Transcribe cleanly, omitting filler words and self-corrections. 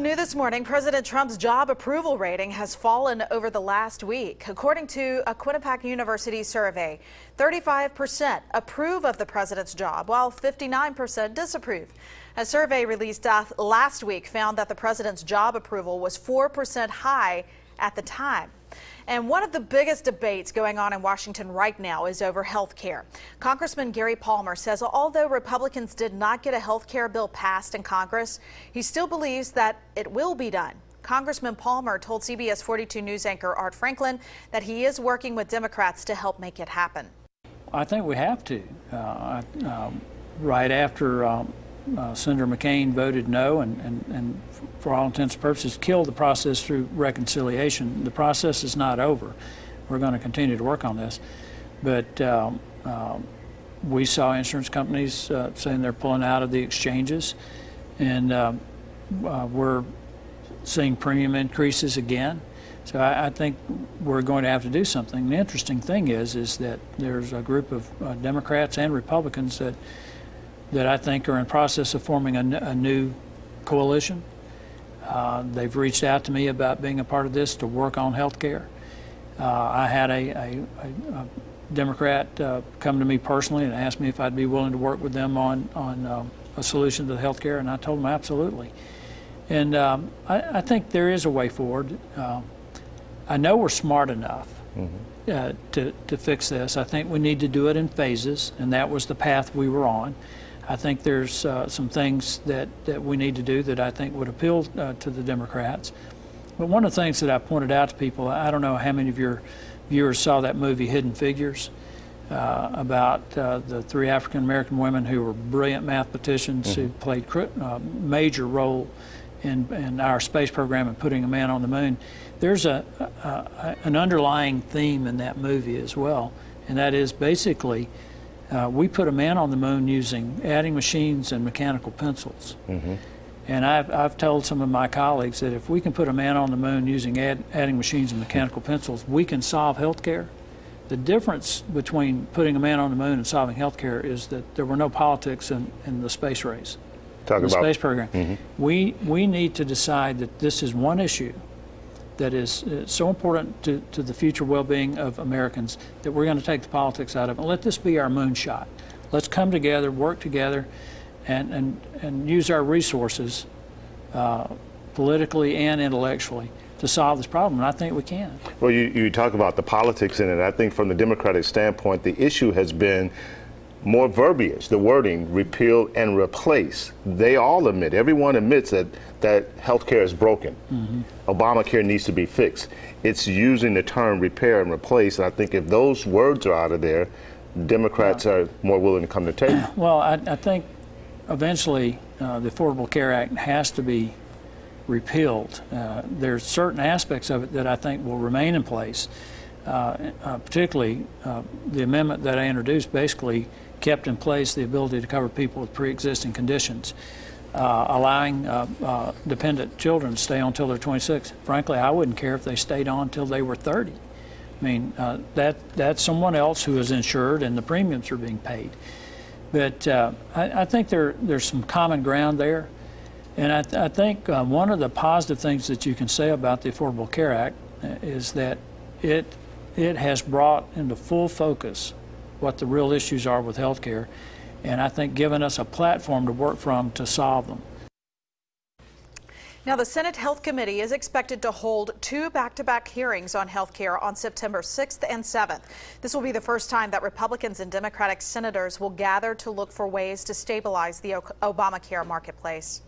New this morning, President Trump's job approval rating has fallen over the last week. According to a Quinnipiac University survey, 35% approve of the president's job, while 59% disapprove. A survey released last week found that the president's job approval was 4% high at the time. And one of the biggest debates going on in Washington right now is over health care. Congressman Gary Palmer says although Republicans did not get a health care bill passed in Congress, he still believes that it will be done. Congressman Palmer told CBS 42 News anchor Art Franklin that he is working with Democrats to help make it happen. I think we have to. Right after Senator McCain voted no and for all intents and purposes killed the process through reconciliation. The process is not over. We're going to continue to work on this. But we saw insurance companies saying they're pulling out of the exchanges, and we're seeing premium increases again. So I think we're going to have to do something. The interesting thing is that there's a group of Democrats and Republicans that I think are in process of forming a new coalition. They've reached out to me about being a part of this to work on health care. I had a Democrat come to me personally and ask me if I'd be willing to work with them on a solution to the health care, and I told them absolutely. And I think there is a way forward. I know we're smart enough to fix this. I think we need to do it in phases, and that was the path we were on. I think there's some things that we need to do that I think would appeal to the Democrats. But one of the things that I pointed out to people, I don't know how many of your viewers saw that movie Hidden Figures about the three African-American women who were brilliant mathematicians who played a major role in our space program and putting a man on the moon. There's an underlying theme in that movie as well, and that is basically we put a man on the moon using adding machines and mechanical pencils. And I've told some of my colleagues that if we can put a man on the moon using adding machines and mechanical pencils, we can solve health care. The difference between putting a man on the moon and solving health care is that there were no politics in the space race, the space program. We need to decide that this is one issue that is so important to the future well-being of Americans that we're going to take the politics out of it. Let this be our moonshot. Let's come together, work together, and use our resources politically and intellectually to solve this problem, and I think we can. Well, you talk about the politics in it. I think from the Democratic standpoint, the issue has been more verbiage, the wording, repeal and replace. They all admit, everyone admits that health care is broken. Obamacare needs to be fixed. It's using the term repair and replace, and I think if those words are out of there, Democrats are more willing to come to the table. Well, I think eventually the Affordable Care Act has to be repealed. There's certain aspects of it that I think will remain in place. Particularly the amendment that I introduced basically kept in place the ability to cover people with pre-existing conditions, allowing dependent children to stay on until they're 26. Frankly, I wouldn't care if they stayed on until they were 30. I mean, that's someone else who is insured and the premiums are being paid. But I think there's some common ground there. And I think one of the positive things that you can say about the Affordable Care Act is that it has brought into full focus what the real issues are with health care, and I think given us a platform to work from to solve them. Now, the Senate Health Committee is expected to hold two back-to-back hearings on health care on September 6th and 7th. This will be the first time that Republicans and Democratic senators will gather to look for ways to stabilize the Obamacare marketplace.